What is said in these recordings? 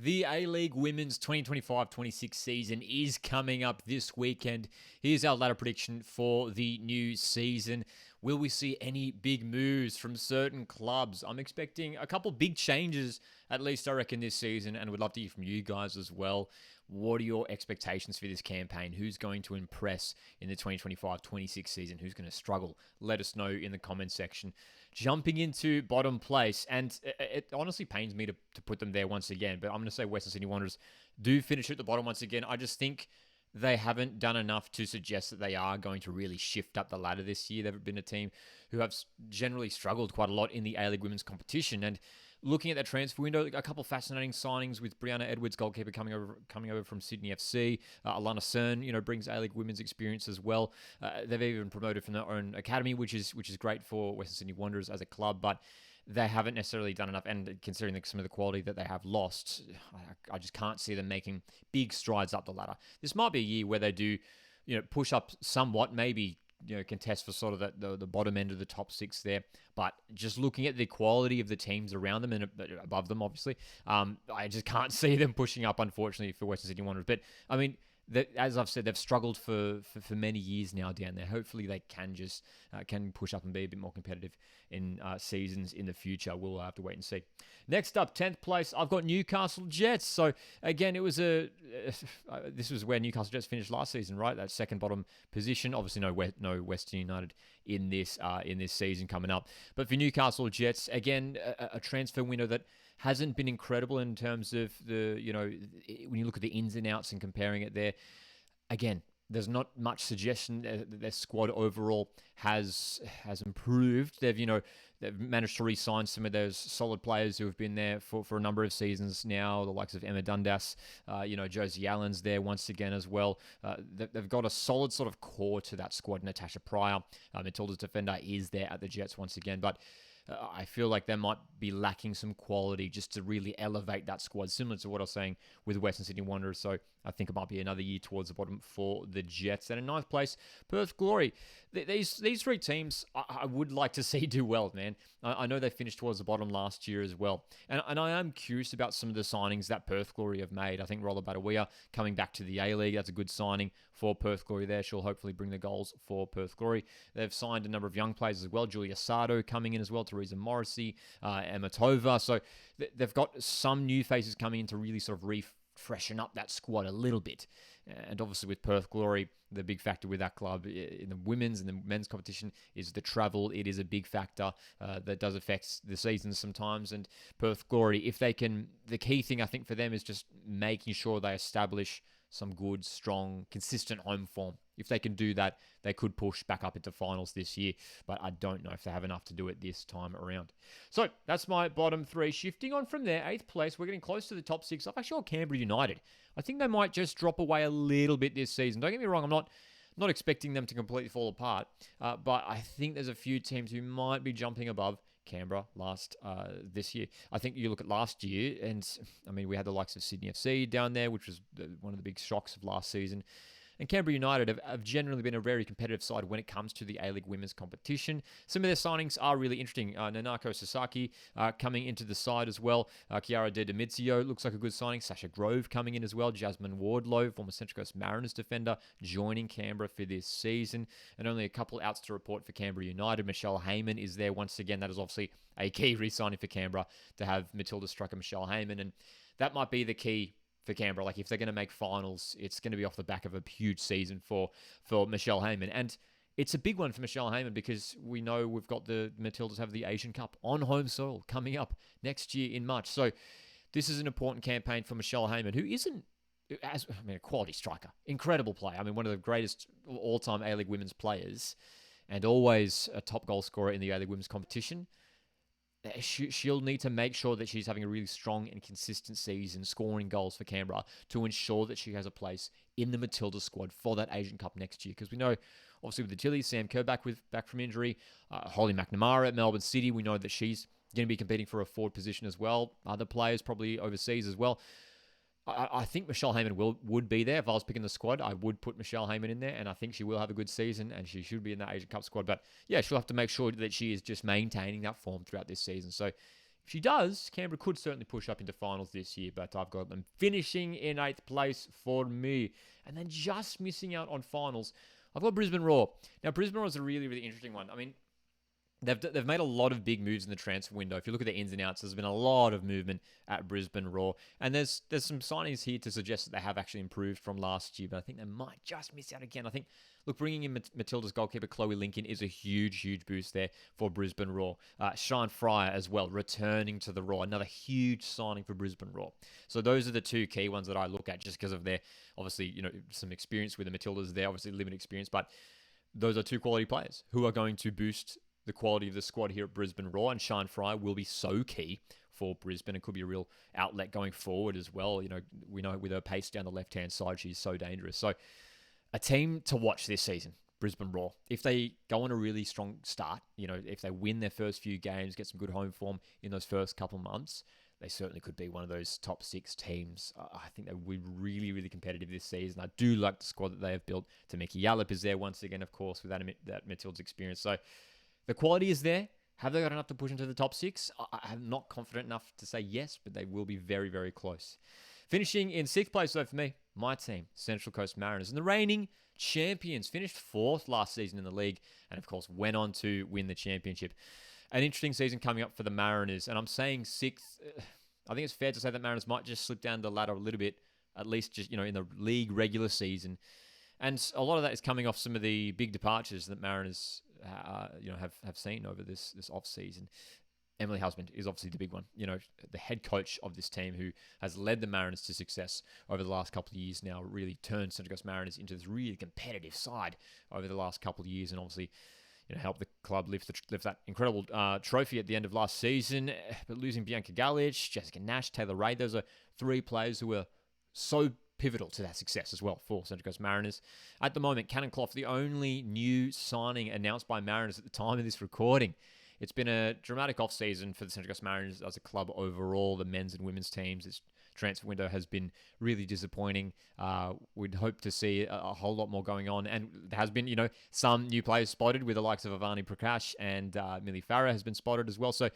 The A-League Women's 2025-26 season is coming up this weekend. Here's our ladder prediction for the new season. Will we see any big moves from certain clubs? I'm expecting a couple big changes, at least I reckon, this season, and would love to hear from you guys as well. What are your expectations for this campaign? Who's going to impress in the 2025-26 season? Who's going to struggle? Let us know in the comments section. Jumping into bottom place, and it honestly pains me to put them there once again, but I'm going to say Western Sydney Wanderers do finish at the bottom once again. I just think they haven't done enough to suggest that they are going to really shift up the ladder this year. They've been a team who have generally struggled quite a lot in the A-League women's competition. And looking at that transfer window, a couple of fascinating signings with Brianna Edwards, goalkeeper, coming over from Sydney FC. Alana Cern, brings A-League women's experience as well. They've even promoted from their own academy, which is great for Western Sydney Wanderers as a club, but they haven't necessarily done enough, and considering some of the quality that they have lost, I just can't see them making big strides up the ladder. This might be a year where they do, push up somewhat, maybe contest for sort of the bottom end of the top six there. But just looking at the quality of the teams around them and above them, obviously, I just can't see them pushing up, unfortunately, for Western Sydney Wanderers. But I mean, as I've said, they've struggled for many years now down there. Hopefully they can just can push up and be a bit more competitive in seasons in the future. We'll have to wait and see. Next up, 10th place, I've got Newcastle Jets. So again, it was this was where Newcastle Jets finished last season, right? That second bottom position. Obviously no Western United in this season coming up. But for Newcastle Jets, again, a transfer window that hasn't been incredible in terms of when you look at the ins and outs and comparing it there. Again, there's not much suggestion that their squad overall has improved. They've managed to re-sign some of those solid players who have been there for a number of seasons now. The likes of Emma Dundas, Josie Allen's there once again as well. They've got a solid sort of core to that squad. Natasha Pryor, Matilda's defender, is there at the Jets once again, but I feel like they might be lacking some quality just to really elevate that squad, similar to what I was saying with Western Sydney Wanderers. So I think it might be another year towards the bottom for the Jets. And in ninth place, Perth Glory. These three teams I would like to see do well, man. I know they finished towards the bottom last year as well. And I am curious about some of the signings that Perth Glory have made. I think Rolla Badawia coming back to the A-League, that's a good signing for Perth Glory there. She'll hopefully bring the goals for Perth Glory. They've signed a number of young players as well. Julia Sardo coming in as well, Teresa Morrissey, Emma Tova. So they've got some new faces coming in to really sort of freshen up that squad a little bit. And obviously with Perth Glory, the big factor with that club in the women's and the men's competition is the travel. It is a big factor that does affect the seasons sometimes. And Perth Glory, if they can, the key thing I think for them is just making sure they establish some good, strong, consistent home form. If they can do that, they could push back up into finals this year, but I don't know if they have enough to do it this time around. So that's my bottom three. Shifting on from there, 8th place, we're getting close to the top six. I've actually got Canberra United. I think they might just drop away a little bit this season. Don't get me wrong, I'm not expecting them to completely fall apart, but I think there's a few teams who might be jumping above Canberra this year. I think you look at last year, and I mean, we had the likes of Sydney FC down there, which was one of the big shocks of last season. And Canberra United have generally been a very competitive side when it comes to the A-League women's competition. Some of their signings are really interesting. Nanako Sasaki coming into the side as well. Chiara De Domizio looks like a good signing. Sasha Grove coming in as well. Jasmine Wardlow, former Central Coast Mariners defender, joining Canberra for this season. And only a couple outs to report for Canberra United. Michelle Heyman is there once again. That is obviously a key re-signing for Canberra to have Matilda Strucker, Michelle Heyman. And that might be the key for Canberra. Like, if they're going to make finals, it's going to be off the back of a huge season for Michelle Heyman. And it's a big one for Michelle Heyman because we know we've got the Matildas have the Asian Cup on home soil coming up next year in March. So this is an important campaign for Michelle Heyman, who isn't a quality striker, incredible player. I mean, one of the greatest all-time A-League women's players and always a top goal scorer in the A-League women's competition. She'll need to make sure that she's having a really strong and consistent season scoring goals for Canberra to ensure that she has a place in the Matilda squad for that Asian Cup next year. Because we know, obviously, with the Tillies, Sam Kerr back from injury, Holly McNamara at Melbourne City, we know that she's going to be competing for a forward position as well. Other players probably overseas as well. I think Michelle Heyman would be there. If I was picking the squad, I would put Michelle Heyman in there, and I think she will have a good season, and she should be in that Asian Cup squad. But yeah, she'll have to make sure that she is just maintaining that form throughout this season. So if If she does, Canberra could certainly push up into finals this year, but I've got them finishing in 8th place for me. And then just missing out on finals, I've got Brisbane Roar. Now, Brisbane Roar is a really, really interesting one. I mean, they've made a lot of big moves in the transfer window. If you look at the ins and outs, there's been a lot of movement at Brisbane Roar. And there's some signings here to suggest that they have actually improved from last year, but I think they might just miss out again. I think, look, bringing in Matilda's goalkeeper, Chloe Lincoln, is a huge, huge boost there for Brisbane Roar. Sean Fryer as well, returning to the Roar. Another huge signing for Brisbane Roar. So those are the two key ones that I look at just because of their, obviously, some experience with the Matildas there, obviously limited experience, but those are two quality players who are going to boost the quality of the squad here at Brisbane Roar, and Sean Fry will be so key for Brisbane. It could be a real outlet going forward as well. We know with her pace down the left-hand side, she's so dangerous. So a team to watch this season, Brisbane Roar. If they go on a really strong start, if they win their first few games, get some good home form in those first couple of months, they certainly could be one of those top 6 teams. I think they will be really, really competitive this season. I do like the squad that they have built. Tamiki Yallop is there once again, of course, with that Matilda's experience. So the quality is there. Have they got enough to push into the top 6? I'm not confident enough to say yes, but they will be very, very close. Finishing in 6th place, though, for me, my team, Central Coast Mariners. And the reigning champions finished 4th last season in the league and, of course, went on to win the championship. An interesting season coming up for the Mariners. And I'm saying 6th. I think it's fair to say that Mariners might just slip down the ladder a little bit, at least just, in the league regular season. And a lot of that is coming off some of the big departures that Mariners have seen over this off season. Emily Husband is obviously the big one. The head coach of this team who has led the Mariners to success over the last couple of years now, really turned Central Coast Mariners into this really competitive side over the last couple of years, and obviously, helped the club lift that incredible trophy at the end of last season. But losing Bianca Galich, Jessica Nash, Taylor Ray, those are 3 players who were so pivotal to that success as well for Central Coast Mariners. At the moment, Cannon Clough, the only new signing announced by Mariners at the time of this recording. It's been a dramatic off-season for the Central Coast Mariners as a club overall. The men's and women's teams, its transfer window has been really disappointing. We'd hope to see a whole lot more going on. And there has been, some new players spotted with the likes of Avani Prakash and Millie Farah has been spotted as well. So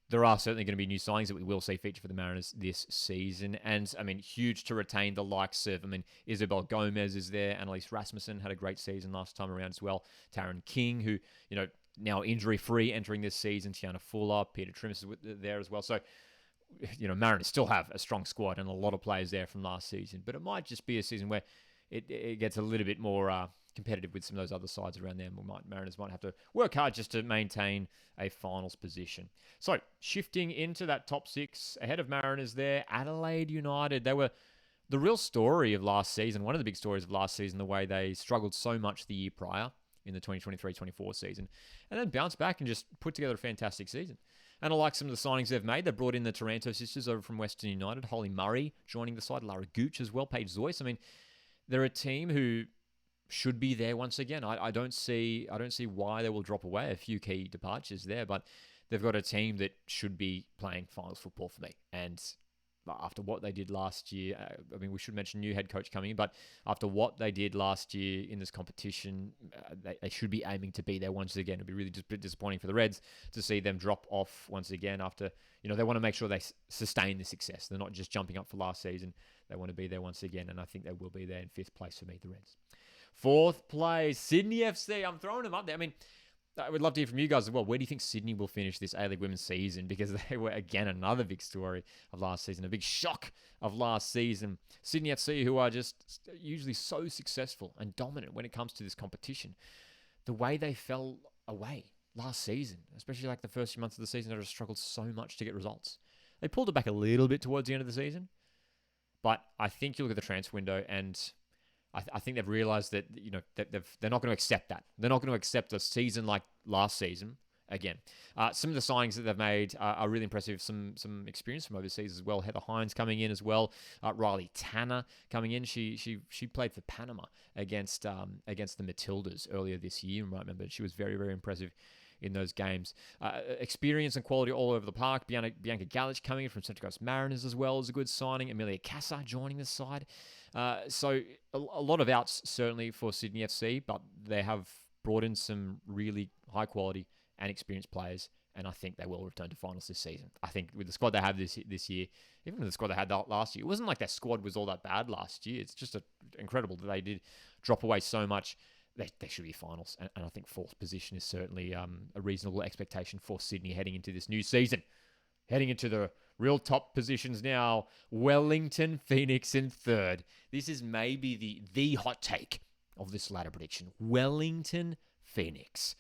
there are certainly going to be new signings that we will see feature for the Mariners this season. And, huge to retain the likes of, Isabel Gomez is there. Annalise Rasmussen had a great season last time around as well. Taryn King, who, now injury-free entering this season. Tiana Fuller, Peter Trimmis is there as well. So, Mariners still have a strong squad and a lot of players there from last season. But it might just be a season where it gets a little bit more competitive with some of those other sides around there. Mariners might have to work hard just to maintain a finals position. So, shifting into that top 6, ahead of Mariners there, Adelaide United. They were the real story of last season, one of the big stories of last season, the way they struggled so much the year prior in the 2023-24 season, and then bounced back and just put together a fantastic season. And I like some of the signings they've made. They brought in the Taranto sisters over from Western United, Holly Murray joining the side, Lara Gooch as well, Paige Zoyce. They're a team who should be there once again. I don't see why they will drop away. A few key departures there, but they've got a team that should be playing finals football for me. And after what they did last year, we should mention new head coach coming in, but after what they did last year in this competition, they should be aiming to be there once again. It'd be really disappointing for the Reds to see them drop off once again after, they want to make sure they sustain the success. They're not just jumping up for last season. They want to be there once again, and I think they will be there in 5th place for me, the Reds. 4th place, Sydney FC. I'm throwing them up there. I would love to hear from you guys as well. Where do you think Sydney will finish this A-League women's season? Because they were, again, another big story of last season, a big shock of last season. Sydney FC, who are just usually so successful and dominant when it comes to this competition, the way they fell away last season, especially like the first few months of the season, they just struggled so much to get results. They pulled it back a little bit towards the end of the season, but I think you look at the transfer window and I think they've realised that they're not going to accept that. They're not going to accept a season like last season again. Some of the signings that they've made are really impressive. Some experience from overseas as well. Heather Hines coming in as well. Riley Tanner coming in. She played for Panama against the Matildas earlier this year. You might remember she was very, very impressive in those games. Experience and quality all over the park. Bianca Galich coming in from Central Coast Mariners as well is a good signing. Amelia Casa joining the side. So a lot of outs certainly for Sydney FC, but they have brought in some really high quality and experienced players and I think they will return to finals this season. I think with the squad they have this year, even with the squad they had last year, it wasn't like their squad was all that bad last year. It's just incredible that they did drop away so much. They should be finals, and I think fourth position is certainly a reasonable expectation for Sydney heading into this new season. Heading into the real top positions now, Wellington Phoenix in third. This is maybe the hot take of this ladder prediction. Wellington Phoenix.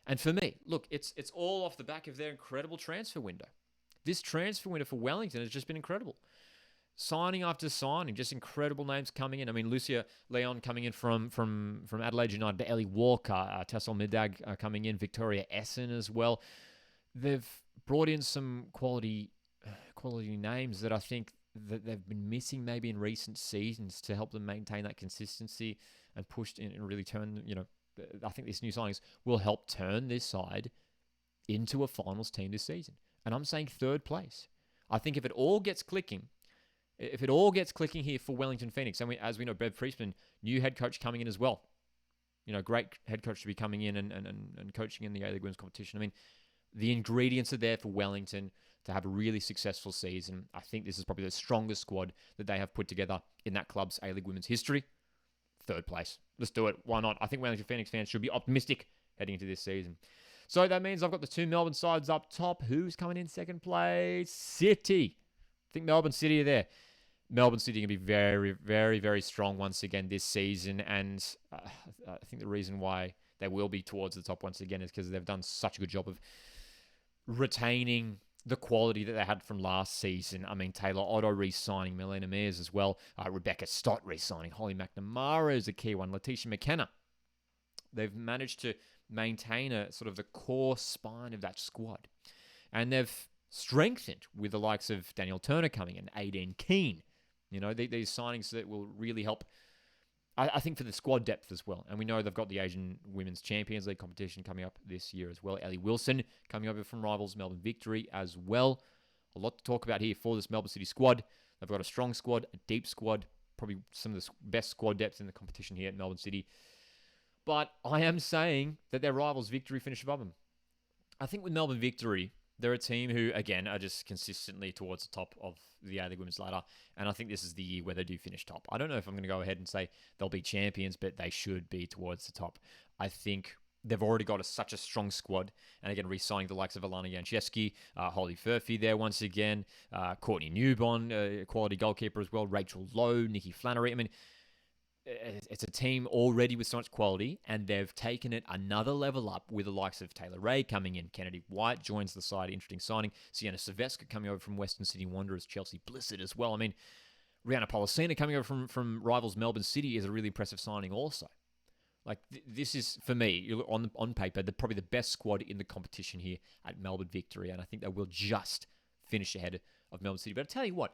And for me, look, it's all off the back of their incredible transfer window. This transfer window for Wellington has just been incredible. Signing after signing, just incredible names coming in. I mean, Lucia Leon coming in from Adelaide United, Ellie Walker, Tessel Midag coming in, Victoria Essen as well. They've brought in some quality names that I think that they've been missing maybe in recent seasons to help them maintain that consistency and push in and really turn, I think these new signings will help turn this side into a finals team this season. And I'm saying third place. I think if it all gets clicking here for Wellington Phoenix, and as we know, Bev Priestman, new head coach coming in as well. Great head coach to be coming in and coaching in the A-League Women's competition. I mean, the ingredients are there for Wellington to have a really successful season. I think this is probably the strongest squad that they have put together in that club's A-League Women's history. Third place. Let's do it. Why not? I think Wellington Phoenix fans should be optimistic heading into this season. So that means I've got the two Melbourne sides up top. Who's coming in second place? City. I think Melbourne City are there. Melbourne City are going to be very, very, very strong once again this season. And I think the reason why they will be towards the top once again is because they've done such a good job of retaining the quality that they had from last season. I mean, Taylor Otto re-signing, Melina Mears as well, Rebecca Stott re-signing, Holly McNamara is a key one, Letitia McKenna. They've managed to maintain a sort of the core spine of that squad. And they've strengthened with the likes of Danielle Turner coming in, Aideen Keane. These signings that will really help, I think, for the squad depth as well. And we know they've got the Asian Women's Champions League competition coming up this year as well. Ellie Wilson coming over from rivals Melbourne Victory as well. A lot to talk about here for this Melbourne City squad. They've got a strong squad, a deep squad, probably some of the best squad depth in the competition here at Melbourne City. But I am saying that their rivals Victory finish above them. I think with Melbourne Victory, they're a team who, again, are just consistently towards the top of the A-League Women's ladder, and I think this is the year where they do finish top. I don't know if I'm going to go ahead and say they'll be champions, but they should be towards the top. I think they've already got such a strong squad, and again, re-signing the likes of Alana Janczewski, Holly Furphy there once again, Courtney Newbon, quality goalkeeper as well, Rachel Lowe, Nikki Flannery. I mean, it's a team already with so much quality, and they've taken it another level up with the likes of Taylor Ray coming in. Kennedy White joins the side, interesting signing. Sienna Silvestre coming over from Western Sydney Wanderers, Chelsea Blissett as well. I mean, Rihanna Polacina coming over from rivals Melbourne City is a really impressive signing also. Like, this is, for me, on paper, probably the best squad in the competition here at Melbourne Victory, and I think they will just finish ahead of Melbourne City. But I tell you what,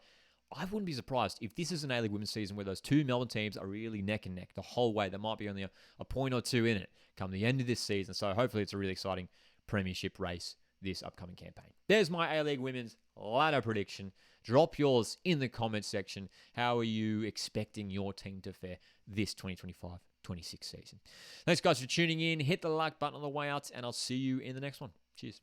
I wouldn't be surprised if this is an A-League Women's season where those two Melbourne teams are really neck and neck the whole way. There might be only a point or two in it come the end of this season. So hopefully it's a really exciting premiership race this upcoming campaign. There's my A-League Women's ladder prediction. Drop yours in the comments section. How are you expecting your team to fare this 2025-26 season? Thanks, guys, for tuning in. Hit the like button on the way out, and I'll see you in the next one. Cheers.